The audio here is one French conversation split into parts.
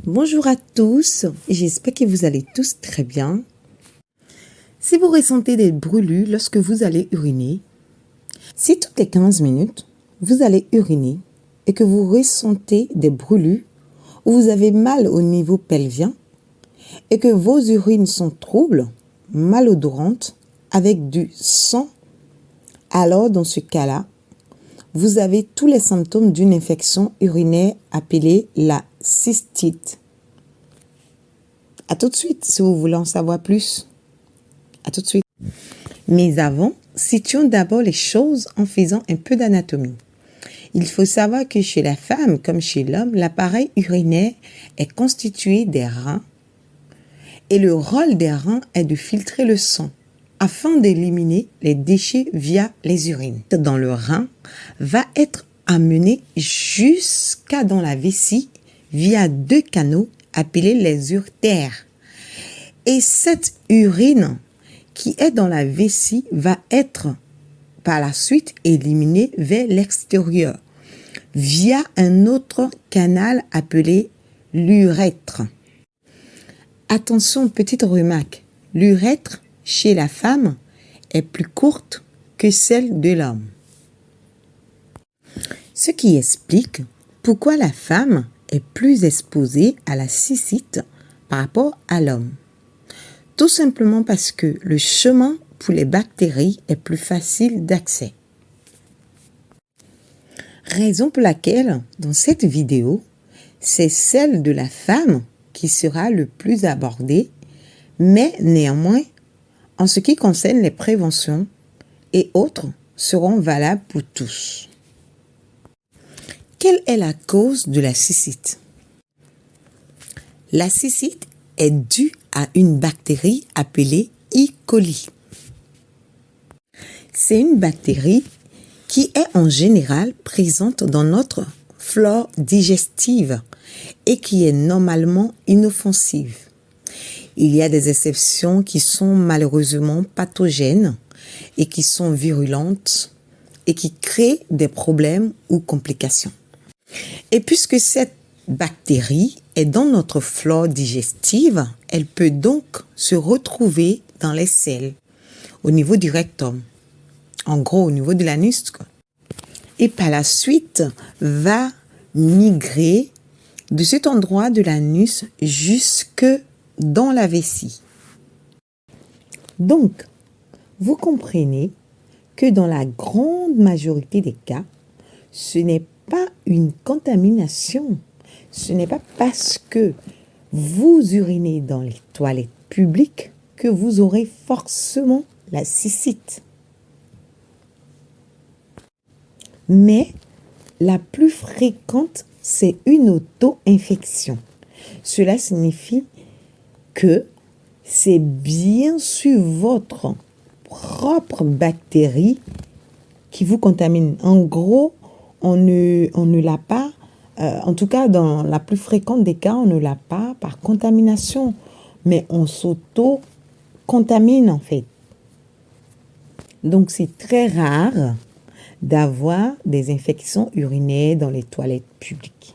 Bonjour à tous, j'espère que vous allez tous très bien. Si vous ressentez des brûlures lorsque vous allez uriner, si toutes les 15 minutes, vous allez uriner et que vous ressentez des brûlures ou vous avez mal au niveau pelvien et que vos urines sont troubles, malodorantes, avec du sang, alors dans ce cas-là, vous avez tous les symptômes d'une infection urinaire appelée la cystite. À tout de suite si vous voulez en savoir plus. À tout de suite. Mais avant, situons d'abord les choses en faisant un peu d'anatomie. Il faut savoir que chez la femme comme chez l'homme, l'appareil urinaire est constitué des reins et le rôle des reins est de filtrer le sang afin d'éliminer les déchets via les urines. Dans le rein va être amené jusqu'à dans la vessie via 2 canaux appelés les uretères. Et cette urine qui est dans la vessie va être par la suite éliminée vers l'extérieur via un autre canal appelé l'urètre. Attention, petite remarque, l'urètre chez la femme est plus courte que celle de l'homme. Ce qui explique pourquoi la femme est plus exposée à la cystite par rapport à l'homme. Tout simplement parce que le chemin pour les bactéries est plus facile d'accès. Raison pour laquelle, dans cette vidéo, c'est celle de la femme qui sera le plus abordée, mais néanmoins, en ce qui concerne les préventions et autres, seront valables pour tous. Quelle est la cause de la cystite? La cystite est due à une bactérie appelée E. coli. C'est une bactérie qui est en général présente dans notre flore digestive et qui est normalement inoffensive. Il y a des exceptions qui sont malheureusement pathogènes et qui sont virulentes et qui créent des problèmes ou complications. Et puisque cette bactérie est dans notre flore digestive, elle peut donc se retrouver dans les selles, au niveau du rectum, en gros au niveau de l'anus, et par la suite va migrer de cet endroit de l'anus jusque dans la vessie. Donc, vous comprenez que dans la grande majorité des cas, ce n'est pas une contamination. Ce n'est pas parce que vous urinez dans les toilettes publiques que vous aurez forcément la cystite. Mais la plus fréquente, c'est une auto-infection. Cela signifie que c'est bien sûr votre propre bactérie qui vous contamine. En gros, on ne l'a pas, en tout cas dans la plus fréquente des cas, on ne l'a pas par contamination, mais on s'auto-contamine en fait. Donc c'est très rare d'avoir des infections urinaires dans les toilettes publiques.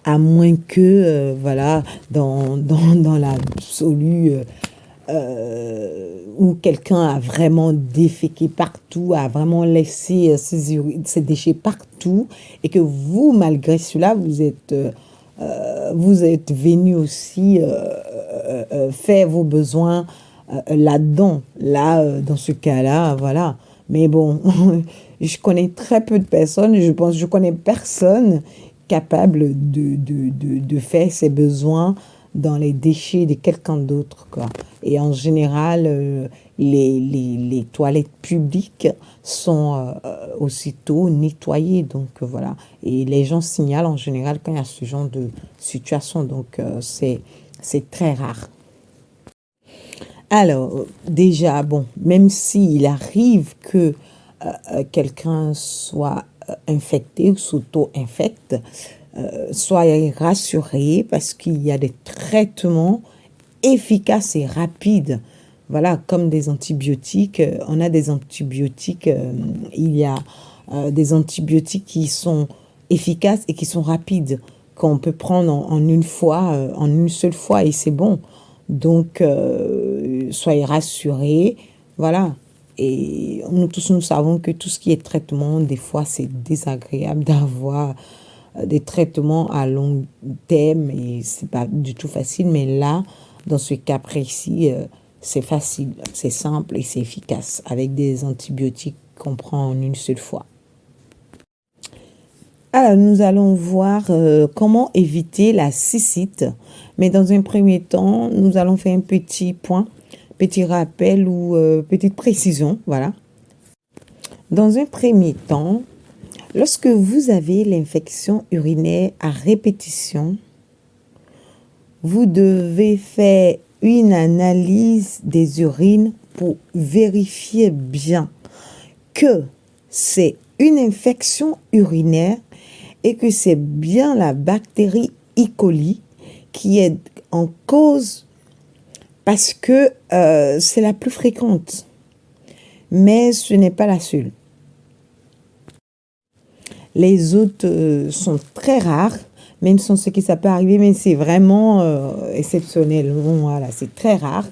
À moins que, voilà, dans l'absolu, où quelqu'un a vraiment déféqué partout, a vraiment laissé ses déchets partout, et que vous, malgré cela, vous êtes venu aussi faire vos besoins là-dedans. Dans ce cas-là, voilà. Mais bon, je connais très peu de personnes, je connais personne capable de faire ses besoins dans les déchets de quelqu'un d'autre, quoi. Et en général, les toilettes publiques sont aussitôt nettoyées, donc voilà. Et les gens signalent en général quand il y a ce genre de situation, donc c'est très rare. Alors, déjà, bon, même s'il arrive que quelqu'un soit infecté ou s'auto-infecte, soyez rassurés parce qu'il y a des traitements efficaces et rapides. Voilà, comme des antibiotiques. On a des antibiotiques, il y a des antibiotiques qui sont efficaces et qui sont rapides. qu'on peut prendre en une fois, en une seule fois et c'est bon. Donc, soyez rassurés. Voilà. Et nous tous, nous savons que tout ce qui est traitement, des fois, c'est désagréable d'avoir des traitements à long terme et c'est pas du tout facile. Mais là, dans ce cas précis, c'est facile, c'est simple et c'est efficace avec des antibiotiques qu'on prend en une seule fois. Alors, nous allons voir comment éviter la cystite. Mais dans un premier temps, nous allons faire un petit point, petit rappel ou petite précision. Voilà. Dans un premier temps, lorsque vous avez l'infection urinaire à répétition, vous devez faire une analyse des urines pour vérifier bien que c'est une infection urinaire et que c'est bien la bactérie E. coli qui est en cause parce que c'est la plus fréquente. Mais ce n'est pas la seule. Les autres sont très rares, même sans ce qui ça peut arriver, mais c'est vraiment exceptionnel. Voilà, c'est très rare.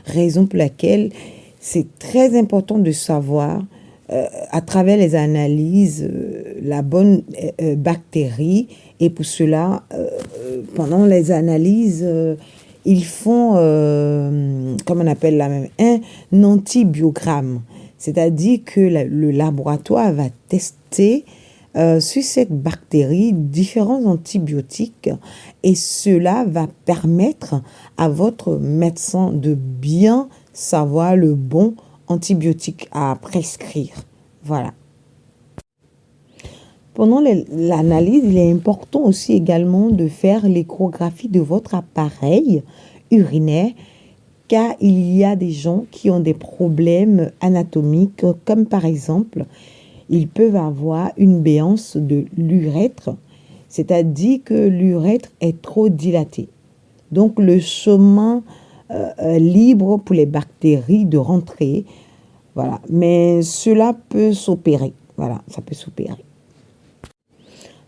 Raison pour laquelle c'est très important de savoir à travers les analyses la bonne bactérie. Et pour cela, pendant les analyses, ils font, comme on appelle la même, un antibiogramme. C'est-à-dire que le laboratoire va tester sur cette bactérie différents antibiotiques et cela va permettre à votre médecin de bien savoir le bon antibiotique à prescrire. Voilà. Pendant l'analyse, il est important aussi également de faire l'échographie de votre appareil urinaire car il y a des gens qui ont des problèmes anatomiques comme par exemple ils peuvent avoir une béance de l'urètre, c'est-à-dire que l'urètre est trop dilaté. Donc, le chemin libre pour les bactéries de rentrer, voilà. Mais cela peut s'opérer, voilà, ça peut s'opérer.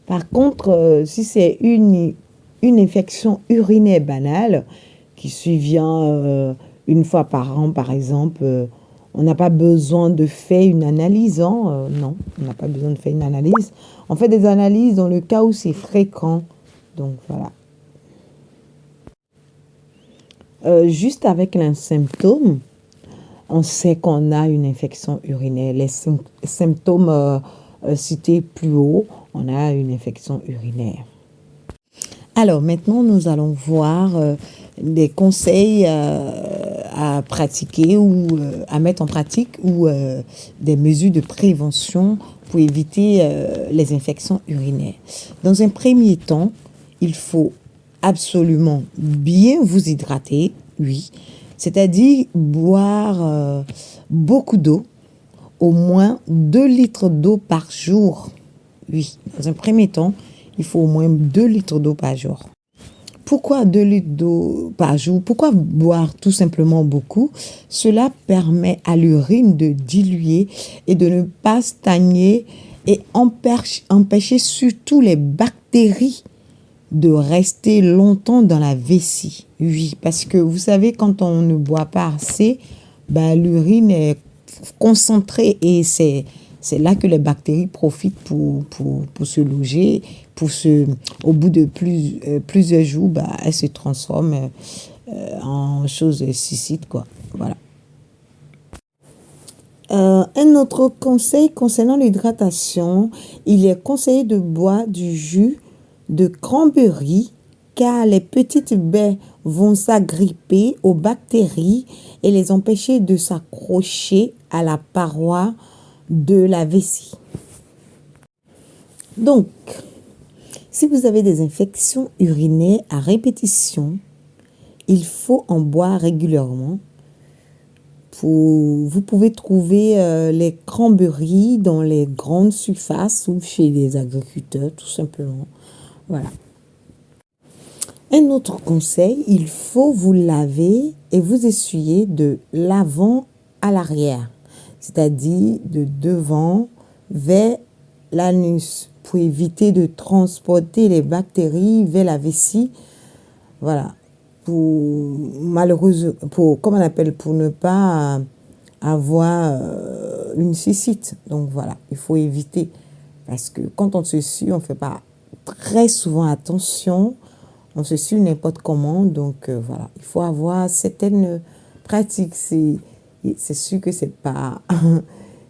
Par contre, si c'est une infection urinaire banale qui survient une fois par an, par exemple, on n'a pas besoin de faire une analyse, hein? Non, on n'a pas besoin de faire une analyse. On fait des analyses dans le cas où c'est fréquent. Donc, voilà. Juste avec un symptôme, on sait qu'on a une infection urinaire. Les symptômes cités plus haut, on a une infection urinaire. Alors, maintenant, nous allons voir des conseils à pratiquer ou à mettre en pratique ou des mesures de prévention pour éviter les infections urinaires. Dans un premier temps, il faut absolument bien vous hydrater, oui, c'est-à-dire boire beaucoup d'eau, au moins 2 litres d'eau par jour. Oui, dans un premier temps, il faut au moins 2 litres d'eau par jour. Pourquoi 2 litres d'eau par jour? Pourquoi boire tout simplement beaucoup? Cela permet à l'urine de diluer et de ne pas stagner et empêcher surtout les bactéries de rester longtemps dans la vessie. Oui, parce que vous savez, quand on ne boit pas assez, l'urine est concentrée et c'est là que les bactéries profitent pour se loger. Au bout de plusieurs jours, elles se transforment en choses cystiques, quoi. Voilà. Un autre conseil concernant l'hydratation, il est conseillé de boire du jus de cranberry car les petites baies vont s'agripper aux bactéries et les empêcher de s'accrocher à la paroi de la vessie. Donc, si vous avez des infections urinaires à répétition, il faut en boire régulièrement. Vous pouvez trouver les cranberries dans les grandes surfaces ou chez les agriculteurs, tout simplement. Voilà. Un autre conseil, il faut vous laver et vous essuyer de l'avant à l'arrière, c'est-à-dire de devant vers l'anus faut éviter de transporter les bactéries vers la vessie. Voilà. Comment on appelle, pour ne pas avoir une cystite. Donc voilà, il faut éviter. Parce que quand on se sue, on ne fait pas très souvent attention. On se sue n'importe comment. Donc voilà, il faut avoir certaines pratiques. C'est sûr que c'est pas,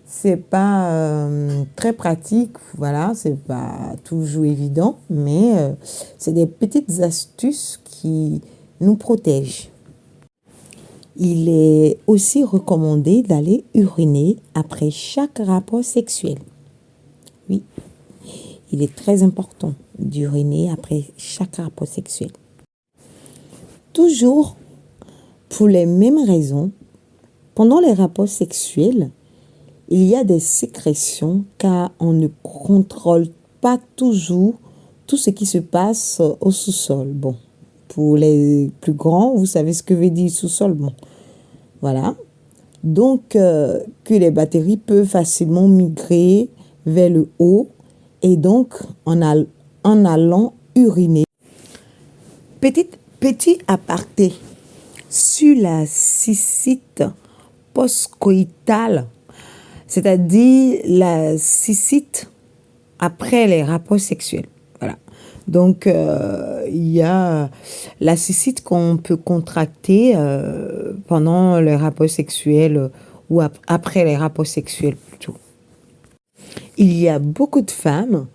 c'est pas très pratique. Voilà, c'est pas toujours évident. Mais c'est des petites astuces qui nous protègent. Il est aussi recommandé d'aller uriner après chaque rapport sexuel. Oui, il est très important d'uriner après chaque rapport sexuel. Toujours pour les mêmes raisons, pendant les rapports sexuels, il y a des sécrétions car on ne contrôle pas toujours tout ce qui se passe au sous-sol. Bon, pour les plus grands, vous savez ce que veut dire sous-sol. Bon, voilà. Donc, que les bactéries peuvent facilement migrer vers le haut et donc en allant uriner. Petit aparté sur la cystite postcoïtale, c'est-à-dire la cystite après les rapports sexuels. Voilà. Donc, il y a la cystite qu'on peut contracter pendant les rapports sexuels ou après les rapports sexuels plutôt. Il y a beaucoup de femmes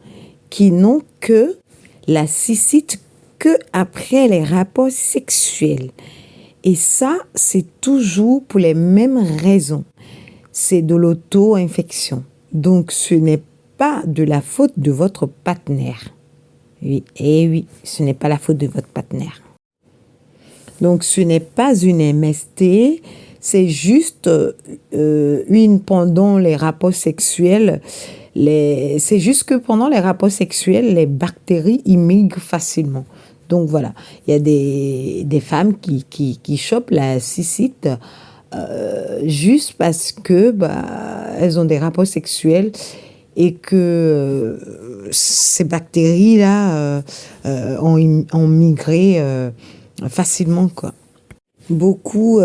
qui n'ont que la cystite que après les rapports sexuels. Et ça, c'est toujours pour les mêmes raisons. C'est de l'auto-infection. Donc, ce n'est pas de la faute de votre partenaire. Oui, et oui, ce n'est pas la faute de votre partenaire. Donc, ce n'est pas une MST, c'est juste pendant les rapports sexuels. C'est juste que pendant les rapports sexuels, les bactéries immigrent facilement. Donc voilà, il y a des femmes qui chopent la cystite juste parce que elles ont des rapports sexuels et que ces bactéries-là ont migré facilement, quoi. Beaucoup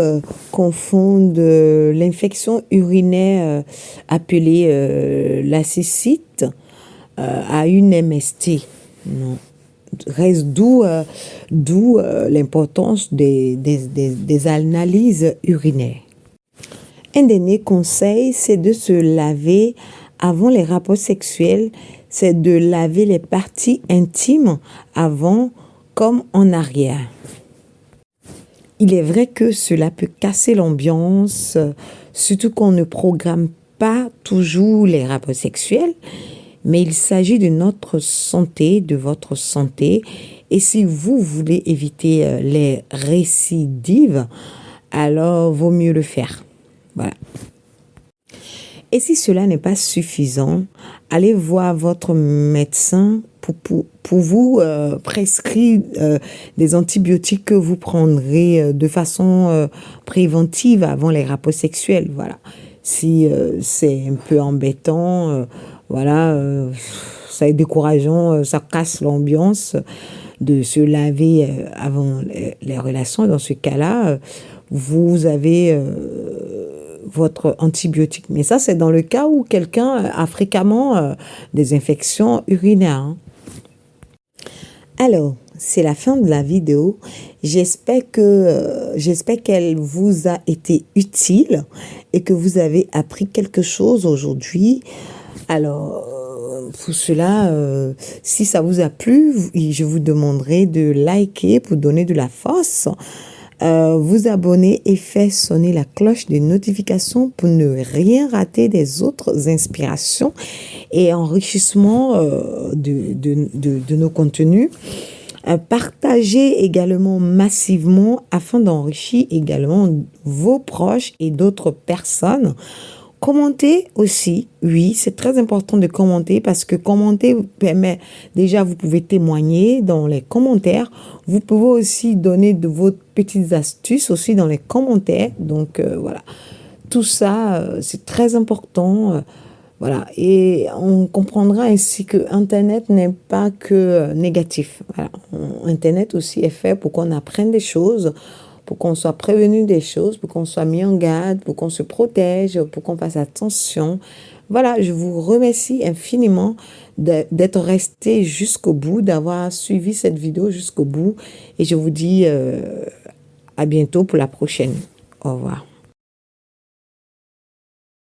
confondent l'infection urinaire appelée la cystite à une MST. Non. Reste d'où l'importance des analyses urinaires. Un dernier conseil, c'est de se laver avant les rapports sexuels. C'est de laver les parties intimes avant comme en arrière. Il est vrai que cela peut casser l'ambiance, surtout qu'on ne programme pas toujours les rapports sexuels, mais il s'agit de notre santé, de votre santé. Et si vous voulez éviter les récidives, alors vaut mieux le faire. Voilà. Et si cela n'est pas suffisant, allez voir votre médecin pour vous prescrire des antibiotiques que vous prendrez de façon préventive avant les rapports sexuels. Voilà. Si c'est un peu embêtant, ça est décourageant, ça casse l'ambiance de se laver avant les relations. Dans ce cas-là, vous avez votre antibiotique. Mais ça, c'est dans le cas où quelqu'un a fréquemment des infections urinaires. Hein. Alors, c'est la fin de la vidéo. J'espère qu'elle vous a été utile et que vous avez appris quelque chose aujourd'hui. Alors, pour cela, si ça vous a plu, je vous demanderai de liker pour donner de la force, vous abonner et faire sonner la cloche de notification pour ne rien rater des autres inspirations et enrichissements de nos contenus. Partagez également massivement afin d'enrichir également vos proches et d'autres personnes. Commentez aussi, oui, c'est très important de commenter parce que commenter vous permet, déjà vous pouvez témoigner dans les commentaires, vous pouvez aussi donner de vos petites astuces aussi dans les commentaires, donc voilà, tout ça c'est très important, Voilà, et on comprendra ainsi que Internet n'est pas que négatif. Voilà. Internet aussi est fait pour qu'on apprenne des choses, pour qu'on soit prévenu des choses, pour qu'on soit mis en garde, pour qu'on se protège, pour qu'on fasse attention. Voilà, je vous remercie infiniment d'être resté jusqu'au bout, d'avoir suivi cette vidéo jusqu'au bout. Et je vous dis à bientôt pour la prochaine. Au revoir.